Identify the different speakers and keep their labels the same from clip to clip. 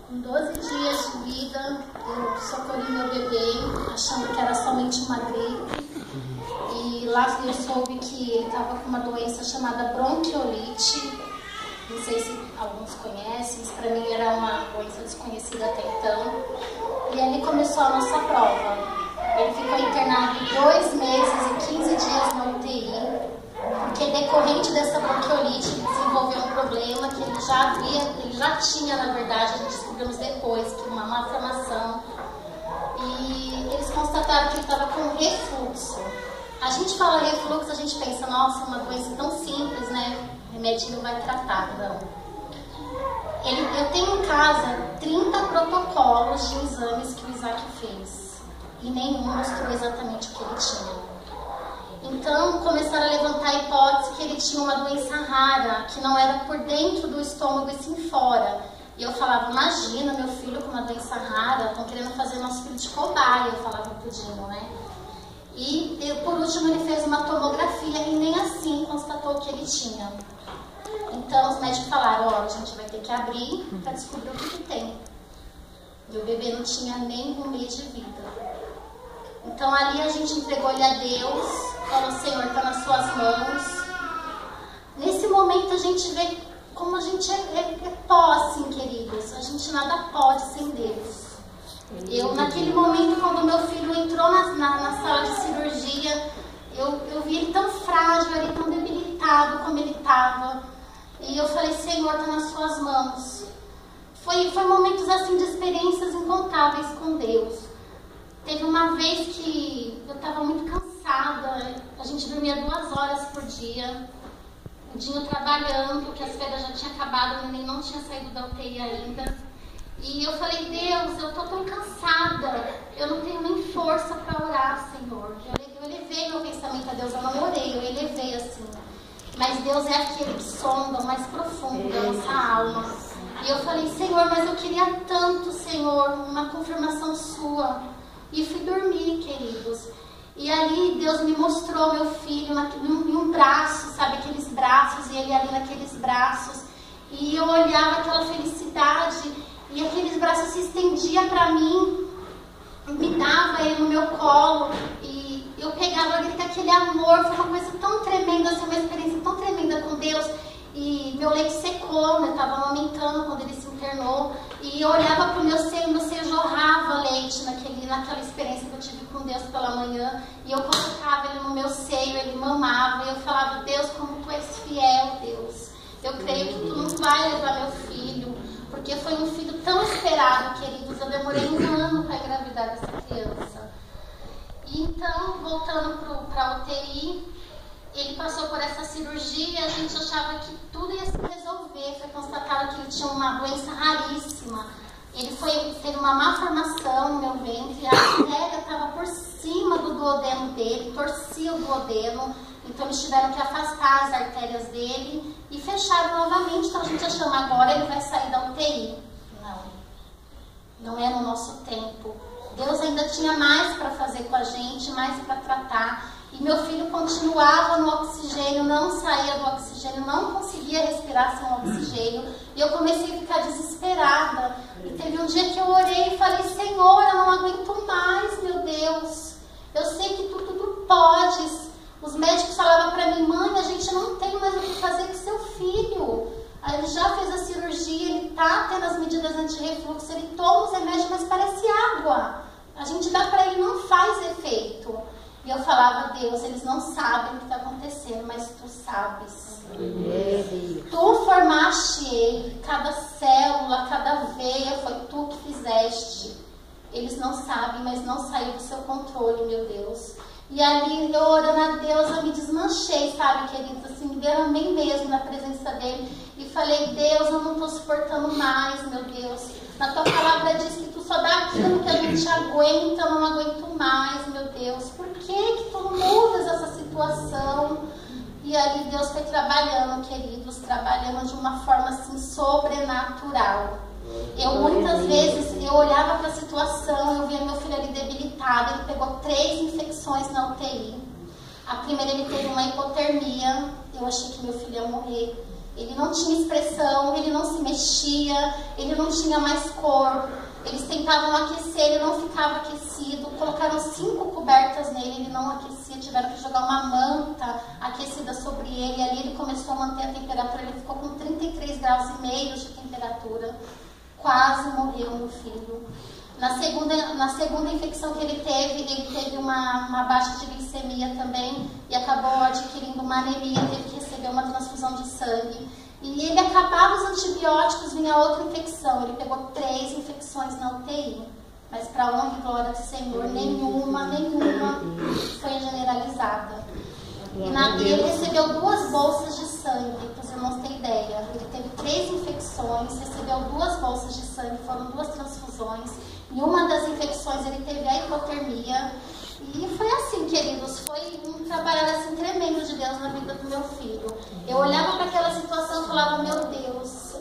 Speaker 1: Com 12 dias de vida, eu socorri meu bebê, achando que era somente uma gripe. E lá eu soube que ele estava com uma doença chamada bronquiolite. Não sei se alguns conhecem, mas para mim era uma doença desconhecida até então. E ali começou a nossa prova. Ele ficou internado 2 meses e 15 dias na UTI, porque decorrente dessa bronquiolite ele desenvolveu um problema que ele já tinha, na verdade, a gente descobrimos depois, que uma malformação. E eles constataram que ele estava com refluxo. A gente fala refluxo, a gente pensa, nossa, uma doença tão simples, né? O remedinho vai tratar, não. Eu tenho em casa 30 protocolos de exames que o Isaac fez. E nenhum mostrou exatamente o que ele tinha. Então, começaram a levantar a hipótese que ele tinha uma doença rara, que não era por dentro do estômago e sim fora. E eu falava, imagina, meu filho com uma doença rara, estão querendo fazer nosso filho de cobaia, eu falava pro Dino, né? E, por último, ele fez uma tomografia e nem assim constatou o que ele tinha. Então, os médicos falaram, ó, a gente vai ter que abrir para descobrir o que tem. E o bebê não tinha nem 1 mês de vida. Então, ali a gente entregou ele a Deus, falou, Senhor, está nas suas mãos. Nesse momento, a gente vê como a gente é pó, assim, queridos. A gente nada pode sem Deus. Eu, naquele momento, quando meu filho entrou na sala de cirurgia, eu vi ele tão frágil, ele tão debilitado como ele estava. E eu falei, Senhor, está nas suas mãos. Foi momentos assim de experiências incontáveis com Deus. Teve uma vez que eu estava muito cansada, a gente dormia 2 horas por dia, o Dinho trabalhando, que as férias já tinham acabado, o neném não tinha saído da UTI ainda. E eu falei, Deus, eu estou tão cansada, eu não tenho nem força para orar, Senhor. Eu elevei meu pensamento a Deus, eu não orei, eu elevei assim. Mas Deus é aquele que sonda o mais profundo da nossa alma. E eu falei, Senhor, mas eu queria tanto, Senhor, uma confirmação sua. E fui dormir, queridos. E ali Deus me mostrou meu filho em um braço, sabe, aqueles braços, e ele ali naqueles braços. E eu olhava aquela felicidade, e aqueles braços se estendiam para mim, me dava ele no meu colo, e eu pegava ele com aquele amor. Foi uma coisa tão tremenda, assim, uma experiência tão tremenda com Deus. E meu leite secou, né? Eu estava amamentando quando ele se internou. E eu olhava para o meu seio jorrava leite naquela experiência que eu tive com Deus pela manhã. E eu colocava ele no meu seio, ele mamava. E eu falava, Deus, como tu és fiel, Deus. Eu creio que tu não vai levar meu filho. Porque foi um filho tão esperado, queridos. Eu demorei 1 ano para engravidar dessa criança. E então, voltando para a UTI, ele passou por essa cirurgia, a gente achava que tudo ia se resolver. Foi constatado que ele tinha uma doença raríssima. Ele teve uma malformação no meu ventre, a artéria estava por cima do duodeno dele, torcia o duodeno. Então eles tiveram que afastar as artérias dele e fecharam novamente. Então a gente achou, agora ele vai sair da UTI. Não é no nosso tempo. Deus ainda tinha mais para fazer com a gente, mais para tratar. E meu filho continuava no oxigênio, não saía do oxigênio, não conseguia respirar sem oxigênio. E eu comecei a ficar desesperada. E teve um dia que eu orei e falei, Senhor, eu não aguento mais, meu Deus. Eu sei que tu tudo podes. Os médicos falavam para mim, mãe, a gente não tem mais o que fazer com seu filho. Aí ele já fez a cirurgia, ele tá tendo as medidas anti-refluxo, ele toma os remédios, mas parece água. A gente dá para ele, não faz efeito. E eu falava, Deus, eles não sabem o que está acontecendo, mas tu sabes. Tu formaste ele, cada célula, cada veia, foi tu que fizeste. Eles não sabem, mas não saiu do seu controle, meu Deus. E ali, eu orando a Deus, eu me desmanchei, sabe, queridos? Assim, me derramei mesmo na presença dele. E falei, Deus, eu não estou suportando mais, meu Deus. Na tua palavra diz que tu só dá aquilo que a gente aguenta, eu não aguento mais, meu Deus. Por que tu mudas essa situação? E ali Deus foi trabalhando, queridos, trabalhando de uma forma assim sobrenatural. Muitas vezes, eu olhava para a situação, eu via meu filho ali debilitado, ele pegou 3 infecções na UTI. A primeira, ele teve uma hipotermia, eu achei que meu filho ia morrer. Ele não tinha expressão, ele não se mexia, ele não tinha mais cor. Eles tentavam aquecer, ele não ficava aquecido. Colocaram 5 cobertas nele, ele não aquecia. Tiveram que jogar uma manta aquecida sobre ele. Ali ele começou a manter a temperatura. Ele ficou com 33,5 graus de temperatura. Quase morreu meu filho. Na segunda infecção que ele teve uma baixa de glicemia também. E acabou adquirindo uma anemia, teve que receber uma transfusão de sangue. E ele acabava os antibióticos, vinha outra infecção. Ele pegou 3 infecções na UTI. Mas para honra e glória do Senhor, nenhuma foi generalizada. E ele recebeu 2 bolsas de sangue, para os irmãos terem ideia. Ele teve 3 infecções, recebeu 2 bolsas de sangue, foram 2 transfusões. Em uma das infecções ele teve a hipotermia. E foi assim, queridos, foi um trabalhar assim tremendo de Deus na vida do meu filho. Eu olhava para aquela situação e falava, meu Deus,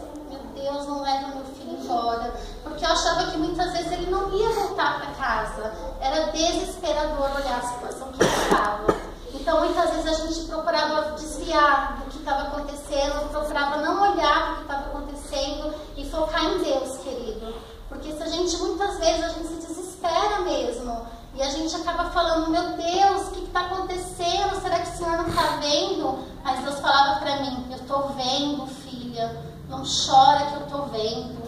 Speaker 1: não leva meu filho embora. Porque eu achava que muitas vezes ele não ia voltar para casa. Era desesperador olhar a situação que ele estava. Então muitas vezes a gente procurava desviar do que estava acontecendo, procurava não olhar para o que estava acontecendo e focar em Deus, querido. Porque se a gente, muitas vezes, a gente se desespera mesmo. E a gente acaba falando, meu Deus, o que está acontecendo? Será que o Senhor não está vendo? Mas Deus falava para mim, eu estou vendo, filha. Não chora que eu estou vendo.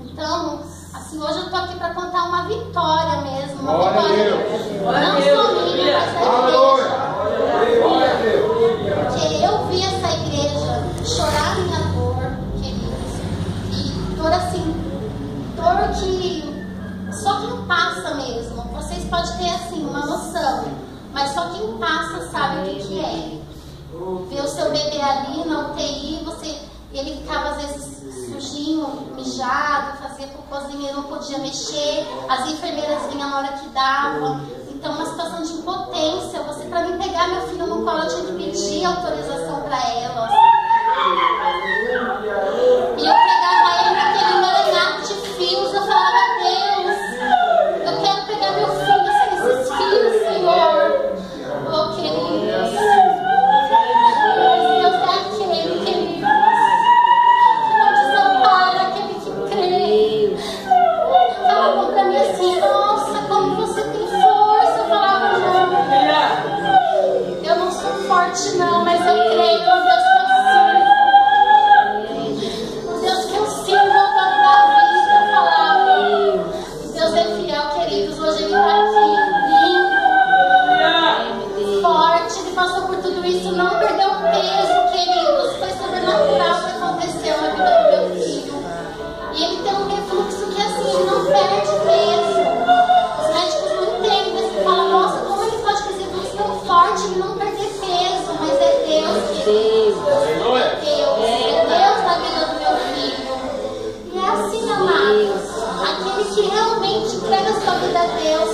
Speaker 1: Então, assim, hoje eu estou aqui para contar uma vitória mesmo. Uma vitória. Não só minha, mas da igreja. Porque eu vi essa igreja chorar minha dor, queridos. E dor assim, dor que só quem passa mesmo. Vocês podem ter assim uma noção, mas só quem passa sabe o que é. Ver o seu bebê ali na UTI, ele ficava às vezes sujinho, mijado, fazia cocôzinho, ele não podia mexer, as enfermeiras vinham na hora que dava. Então uma situação de impotência. Para mim pegar meu filho no colo, eu tinha que pedir autorização para elas. E eu pegava ele naquele emaranhado de fios, eu falava, Deus, eu quero pegar meu filho sem esses fios, Senhor. Oh, queridos. Deus é aquele, queridos, que não desampara, aquele que crê. Falavam pra mim assim, nossa, como você tem força. Eu falava, não, eu não sou forte não, mas eu creio no Deus que eu sirvo. O Deus que eu sirvo é o dono da vida. Eu falava, Deus é fiel, queridos. Hoje ele está aqui, lindo, forte. Ele passou por tudo isso, não perdeu peso, queridos. Foi sobrenatural o que aconteceu na vida do meu filho. E ele tem um refluxo que assim, ele não perde peso. Os médicos não entendem. Você fala, nossa, como ele pode fazer refluxo tão forte e não perder peso? Mas é Deus, queridos. É Deus na vida do meu filho. E é assim, amados. Aquele que realmente entrega a sua vida a Deus,